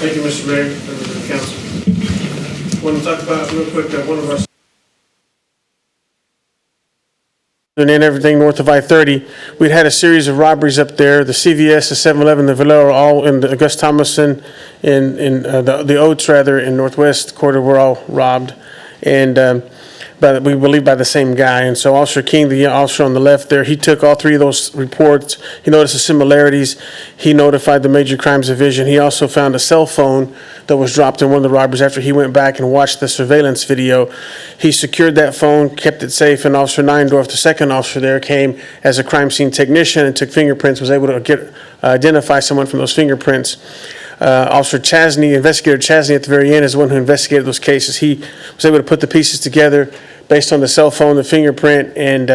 Thank you, Mr. Mayor, members of the council. I want to talk about real quick one of our and then everything north of I-30. We'd had a series of robberies up there. The CVS, the 7-Eleven, the Valero, all in the Gus Thomason, in the Oats rather, in Northwest Quarter were all robbed, and but we believe by the same guy. And so Officer King, the officer on the left there, he took all three of those reports. He noticed the similarities. He notified the Major Crimes Division. He also found a cell phone that was dropped in one of the robberies after he went back and watched the surveillance video. He secured that phone, kept it safe, and Officer Neindorf, the second officer there, came as a crime scene technician and took fingerprints, was able to identify someone from those fingerprints. Officer Chasney, Investigator Chasney at the very end is the one who investigated those cases. He was able to put the pieces together based on the cell phone, the fingerprint, and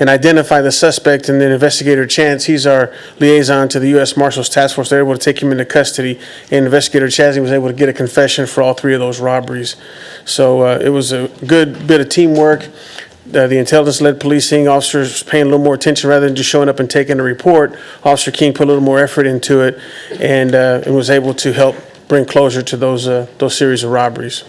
identify the suspect. And then Investigator Chance, he's our liaison to the U.S. Marshals Task Force. They were able to take him into custody, and Investigator Chasney was able to get a confession for all three of those robberies. So it was a good bit of teamwork. The intelligence-led policing, officers paying a little more attention rather than just showing up and taking a report. Officer King put a little more effort into it, and was able to help bring closure to those series of robberies.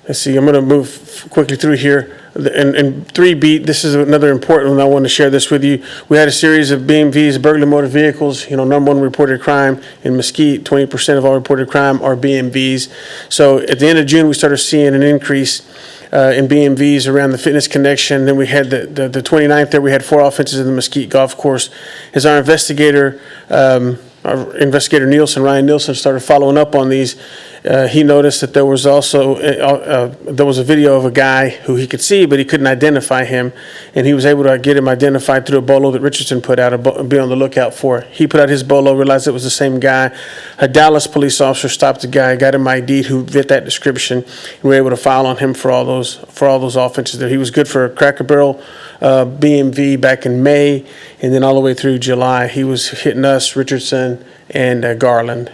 Let's see, I'm going to move quickly through here. And 3 this is another important one. I want to share this with you. We had a series of BMVs, burglary motor vehicles, number one reported crime in Mesquite. 20% of all reported crime are BMVs. So at the end of June, we started seeing an increase in BMVs around the Fitness Connection. Then we had the 29th there, we had 4 offenses in the Mesquite Golf Course. As our investigator Nielsen, Ryan Nielsen, started following up on these, he noticed that there was also a video of a guy who he could see, but he couldn't identify him, and he was able to get him identified through a bolo that Richardson put out, be on the lookout for. He put out his bolo, realized it was the same guy. A Dallas police officer stopped the guy, got him ID'd, who fit that description, and we were able to file on him for all those offenses there. He was good for a Cracker Barrel BMV back in May, and then all the way through July. He was hitting us, Richardson, and Garland.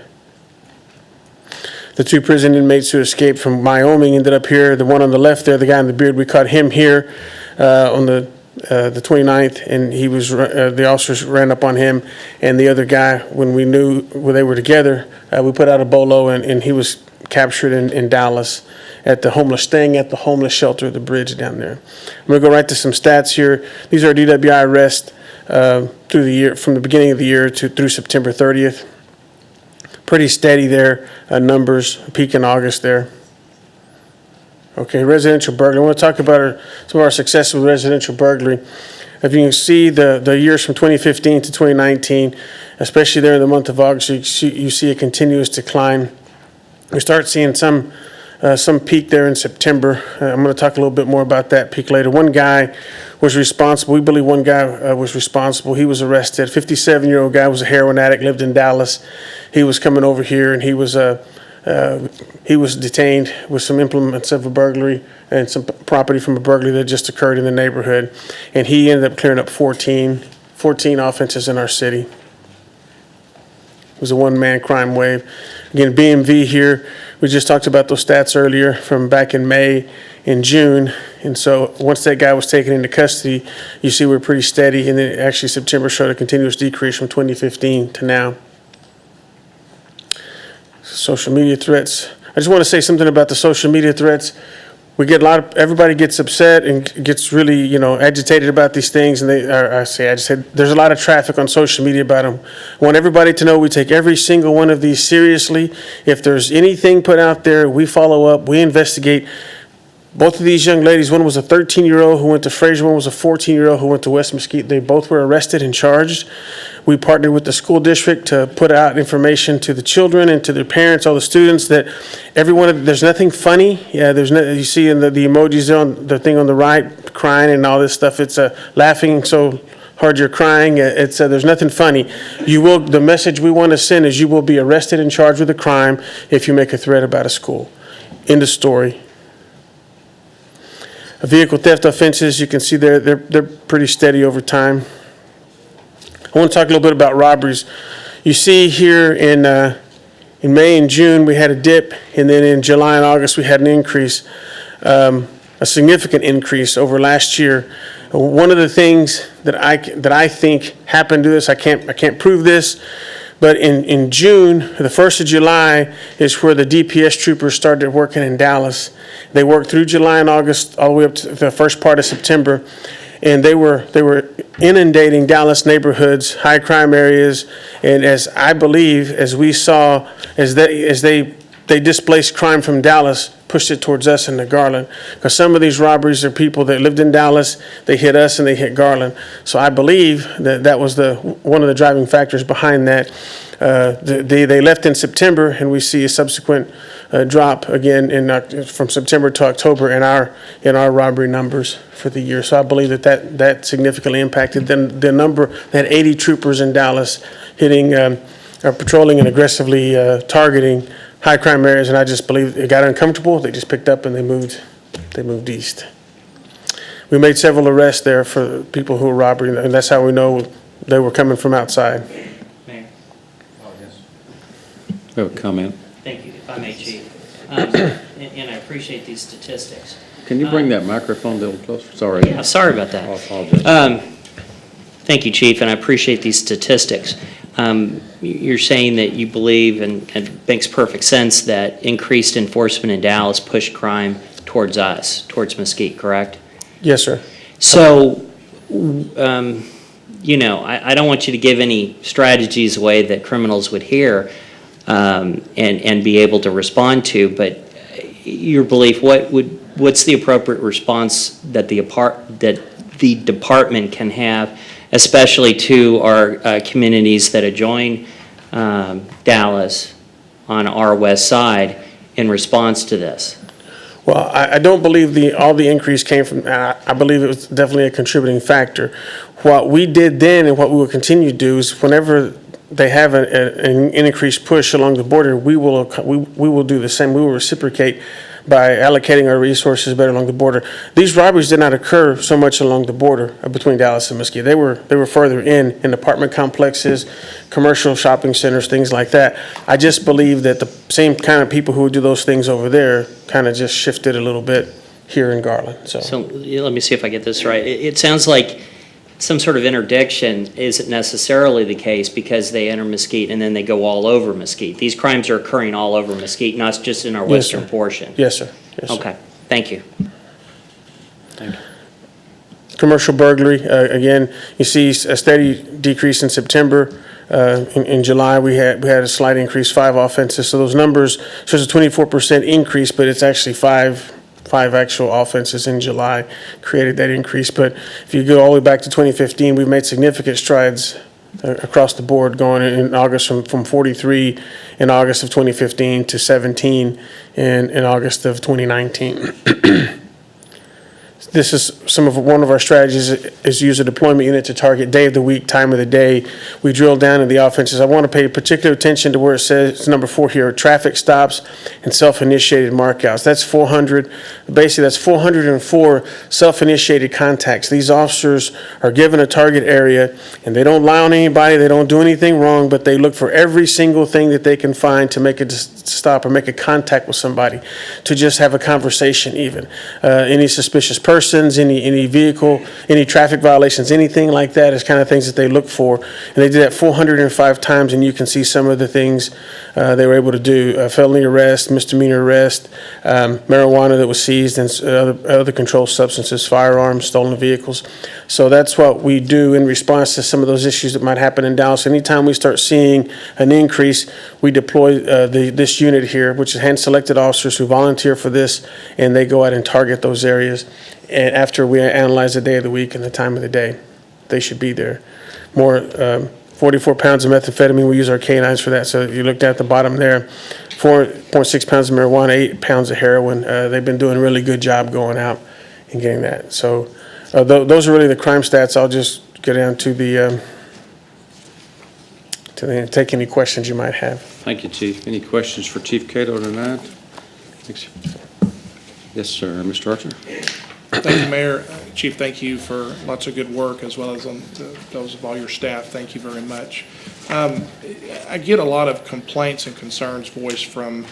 The 2 prison inmates who escaped from Wyoming ended up here. The one on the left there, the guy in the beard, we caught him here on the 29th, and he was the officers ran up on him. And the other guy, when we knew they were together, we put out a bolo, and he was captured in Dallas staying at the homeless shelter, the bridge down there. I'm going to go right to some stats here. These are DWI arrests through the year, from the beginning of the year through September 30th. Pretty steady there, numbers, peak in August there. Okay, residential burglary. I want to talk about some of our successes with residential burglary. If you can see the years from 2015 to 2019, especially there in the month of August, you see a continuous decline. We start seeing some peak there in September. I'm going to talk a little bit more about that peak later. One guy was responsible. We believe one guy was responsible. He was arrested. 57-year-old guy, was a heroin addict, lived in Dallas. He was coming over here, and he was detained with some implements of a burglary and some property from a burglary that just occurred in the neighborhood. And he ended up clearing up 14 offenses in our city. It was a one-man crime wave. Again, BMV here, we just talked about those stats earlier from back in May and June. And so once that guy was taken into custody, you see we're pretty steady. And then actually September showed a continuous decrease from 2015 to now. Social media threats. I just want to say something about the social media threats. We get everybody gets upset and gets really, agitated about these things. And there's a lot of traffic on social media about them. I want everybody to know we take every single one of these seriously. If there's anything put out there, we follow up, we investigate. Both of these young ladies, one was a 13-year-old who went to Fraser, one was a 14-year-old who went to West Mesquite. They both were arrested and charged. We partnered with the school district to put out information to the children and to their parents, all the students, that there's nothing funny. Yeah, you see in the emojis on the thing on the right, crying and all this stuff. It's laughing so hard you're crying. There's nothing funny. The message we want to send is you will be arrested and charged with a crime if you make a threat about a school. End of story. Vehicle theft offenses, you can see they're pretty steady over time. I want to talk a little bit about robberies. You see here in May and June we had a dip, and then in July and August we had an increase, a significant increase over last year. One of the things that I think happened to this, I can't prove this, But in June, the 1st of July is where the DPS troopers started working in Dallas. They worked through July and August, all the way up to the first part of September. And they were inundating Dallas neighborhoods, high crime areas, and as I believe, as we saw, as they displaced crime from Dallas, pushed it towards us into Garland. Because some of these robberies are people that lived in Dallas, they hit us and they hit Garland. So I believe that was one of the driving factors behind that. They left in September, and we see a subsequent drop again from September to October in our robbery numbers for the year. So I believe that significantly impacted the number. They had 80 troopers in Dallas hitting, patrolling and aggressively targeting high crime areas, and I just believe it got uncomfortable. They just picked up and they moved east. We made several arrests there for people who were robbing, and that's how we know they were coming from outside. Mayor. Oh, yes. I have a comment. Thank you, if I may, Chief. And I appreciate these statistics. Can you bring that microphone a little closer? Sorry. Yeah, sorry about that. I apologize. Thank you, Chief, and I appreciate these statistics. You're saying that you believe, and it makes perfect sense, that increased enforcement in Dallas pushed crime towards us, towards Mesquite, correct? Yes, sir. So, you know, I don't want you to give any strategies away that criminals would hear and be able to respond to, but your belief, what's the appropriate response that the department can have, especially to our communities that adjoin Dallas on our west side in response to this? Well, I don't believe all the increase came from, I believe it was definitely a contributing factor. What we did then and what we will continue to do is whenever they have an increased push along the border, we will do the same. We will reciprocate by allocating our resources better along the border. These robberies did not occur so much along the border between Dallas and Mesquite. They were further in apartment complexes, commercial shopping centers, things like that. I just believe that the same kind of people who would do those things over there kind of just shifted a little bit here in Garland. So let me see if I get this right. It sounds like some sort of interdiction isn't necessarily the case because they enter Mesquite and then they go all over Mesquite. These crimes are occurring all over Mesquite, not just in our western portion. Yes, sir. Yes, sir. Okay, thank you. Thank you. Commercial burglary, again, you see a steady decrease in September. In July, we had a slight increase, 5 offenses. So those numbers shows a 24% increase, but it's actually five actual offenses in July created that increase. But if you go all the way back to 2015, we've made significant strides across the board, going in August from 43 in August of 2015 to 17 in August of 2019. This is one of our strategies is use a deployment unit to target day of the week, time of the day. We drill down in the offenses. I want to pay particular attention to where it says number 4 here, traffic stops and self-initiated markouts. That's 400. Basically, that's 404 self-initiated contacts. These officers are given a target area, and they don't lie on anybody. They don't do anything wrong, but they look for every single thing that they can find to make a stop or make a contact with somebody, to just have a conversation even. Any suspicious persons, any vehicle, any traffic violations, anything like that is kind of things that they look for. And they did that 405 times, and you can see some of the things they were able to do. Felony arrest, misdemeanor arrest, marijuana that was seized, and other controlled substances, firearms, stolen vehicles. So that's what we do in response to some of those issues that might happen in Dallas. Anytime we start seeing an increase, we deploy this unit here, which is hand-selected officers who volunteer for this, and they go out and target those areas. And after we analyze the day of the week and the time of the day, they should be there. 44 pounds of methamphetamine, we use our canines for that. So you looked at the bottom there, 4.6 pounds of marijuana, 8 pounds of heroin. They've been doing a really good job going out and getting that. So those are really the crime stats. I'll just get down to take any questions you might have. Thank you, Chief. Any questions for Chief Cato tonight? Thanks. Yes, sir. Mr. Archer? Thank you, Mayor. Chief, thank you for lots of good work, as well as on those of all your staff. Thank you very much. I get a lot of complaints and concerns voiced from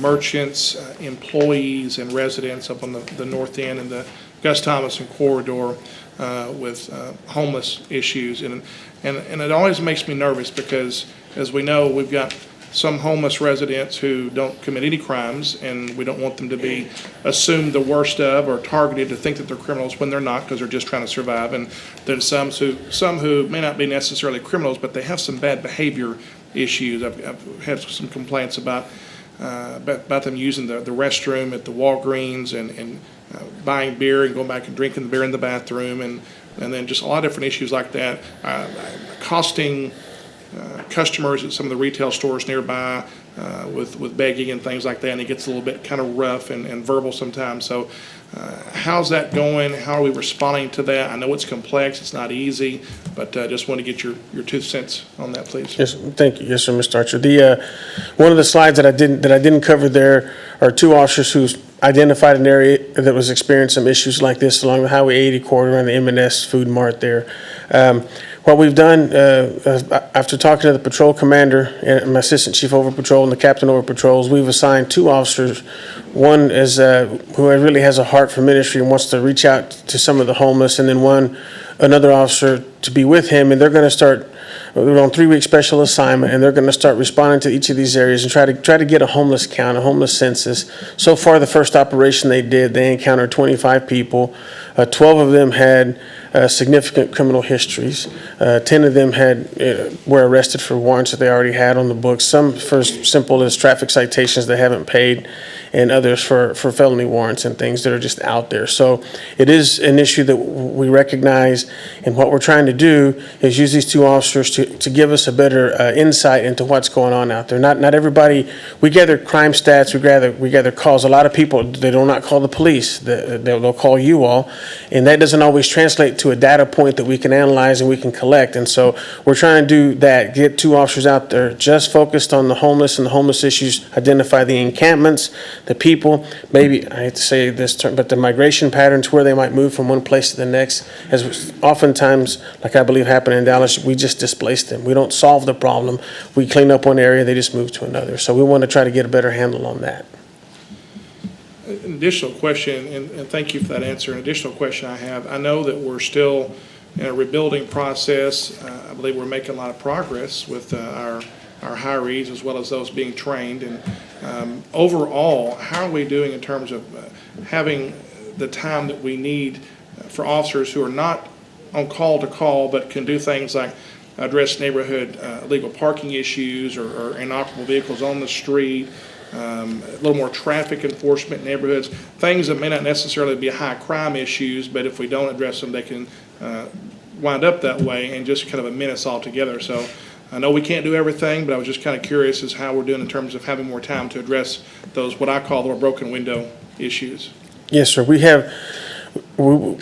merchants, employees, and residents up on the north end and the Gus Thomason corridor with homeless issues. And it always makes me nervous because, as we know, we've got some homeless residents who don't commit any crimes, and we don't want them to be assumed the worst of or targeted to think that they're criminals when they're not, because they're just trying to survive. And then some who may not be necessarily criminals, but they have some bad behavior issues. I've had some complaints about them using the restroom at the Walgreens and buying beer and going back and drinking the beer in the bathroom, and then just a lot of different issues like that, costing customers at some of the retail stores nearby with begging and things like that, and it gets a little bit kind of rough and verbal sometimes. So how's that going? How are we responding to that? I know it's complex, it's not easy, but just want to get your 2 cents on that, please. Yes, thank you. Yes, sir, Mr. Archer. One of the slides that I didn't cover there are 2 officers who identified an area that was experiencing some issues like this along the Highway 80 corridor and the M&S Food Mart there. What we've done, after talking to the patrol commander and my assistant chief over patrol and the captain over patrols, we've assigned 2 officers. One is who really has a heart for ministry and wants to reach out to some of the homeless, and then another officer to be with him, and they're going to start. We're on 3-week special assignment, and they're going to start responding to each of these areas and try to get a homeless count, a homeless census. So far, the first operation they encountered 25 people. 12 of them had significant criminal histories. 10 of them were arrested for warrants that they already had on the books. Some for as simple as traffic citations they haven't paid, and others for felony warrants and things that are just out there. So it is an issue that we recognize, and what we're trying to do is use these 2 officers to give us a better insight into what's going on out there. Not everybody, we gather crime stats, we gather calls. A lot of people, they do not call the police, they'll call you all, and that doesn't always translate to a data point that we can analyze and we can collect. And so we're trying to do that, get 2 officers out there just focused on the homeless and the homeless issues, identify the encampments, the people, maybe, I hate to say this term, but the migration patterns where they might move from one place to the next. As oftentimes, like I believe happened in Dallas, we just displace them. We don't solve the problem. We clean up one area, they just move to another. So we want to try to get a better handle on that. An additional question, and thank you for that answer. An additional question I have, I know that we're still in a rebuilding process. I believe we're making a lot of progress with our hirees as well as those being trained. And overall, how are we doing in terms of having the time that we need for officers who are not on call to call, but can do things like address neighborhood illegal parking issues or inoperable vehicles on the street, a little more traffic enforcement in neighborhoods, things that may not necessarily be high crime issues, but if we don't address them, they can wind up that way and just kind of a menace altogether. So I know we can't do everything, but I was just kind of curious as how we're doing in terms of having more time to address those, what I call the broken window issues. Yes, sir.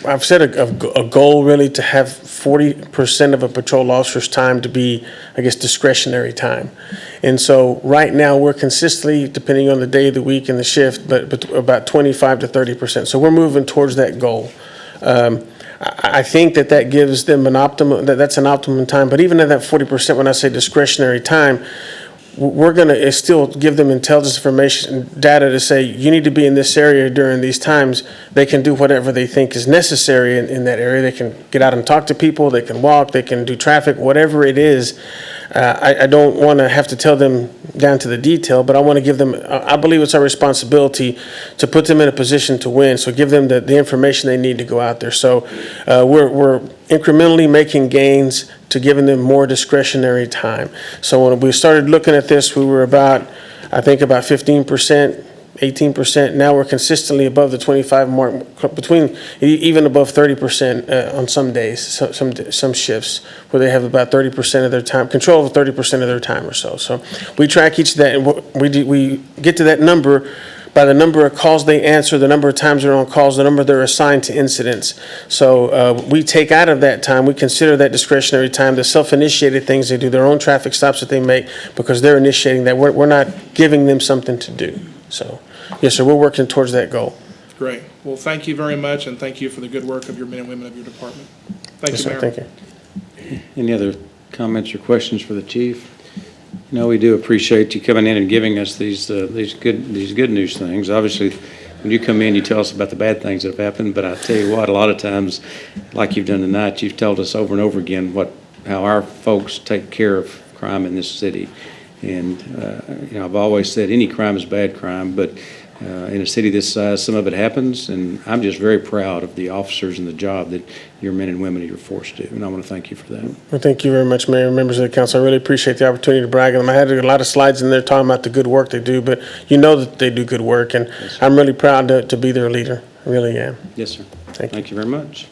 I've set a goal really to have 40% of a patrol officer's time to be, I guess, discretionary time. And so right now we're consistently, depending on the day of the week and the shift, but about 25 to 30%. So we're moving towards that goal. I think that gives them that's an optimum time. But even at that 40%, when I say discretionary time, we're going to still give them intelligence information data to say you need to be in this area during these times. They can do whatever they think is necessary in that area. They can get out and talk to people. They can walk. They can do traffic, whatever it is. I don't want to have to tell them down to the detail, but I want to give them, I believe it's our responsibility to put them in a position to win. So give them the information they need to go out there. So we're incrementally making gains to giving them more discretionary time. So when we started looking at this, we were about 15%, 18%. Now we're consistently above the 25 mark, even above 30% on some days, some shifts where they have about 30% of their time, control of 30% of their time or so. So we track each of that, and we get to that number by the number of calls they answer, the number of times they're on calls, the number they're assigned to incidents. So we take out of that time, we consider that discretionary time, the self-initiated things they do, their own traffic stops that they make, because they're initiating that. We're not giving them something to do. So, yes, sir, we're working towards that goal. Great. Well, thank you very much, and thank you for the good work of your men and women of your department. Thank you, Mayor. Thank you. Any other comments or questions for the chief? No, we do appreciate you coming in and giving us these good news things. Obviously, when you come in, you tell us about the bad things that have happened, but I tell you what, a lot of times, like you've done tonight, you've told us over and over again how our folks take care of crime in this city. And, I've always said any crime is bad crime, but in a city this size, some of it happens, and I'm just very proud of the officers and the job that your men and women of your force do, and I want to thank you for that. Well, thank you very much, Mayor and members of the council. I really appreciate the opportunity to brag on them. I had a lot of slides in there talking about the good work they do, but you know that they do good work, and I'm really proud to be their leader. I really am. Yes, sir. Thank you. Thank you very much.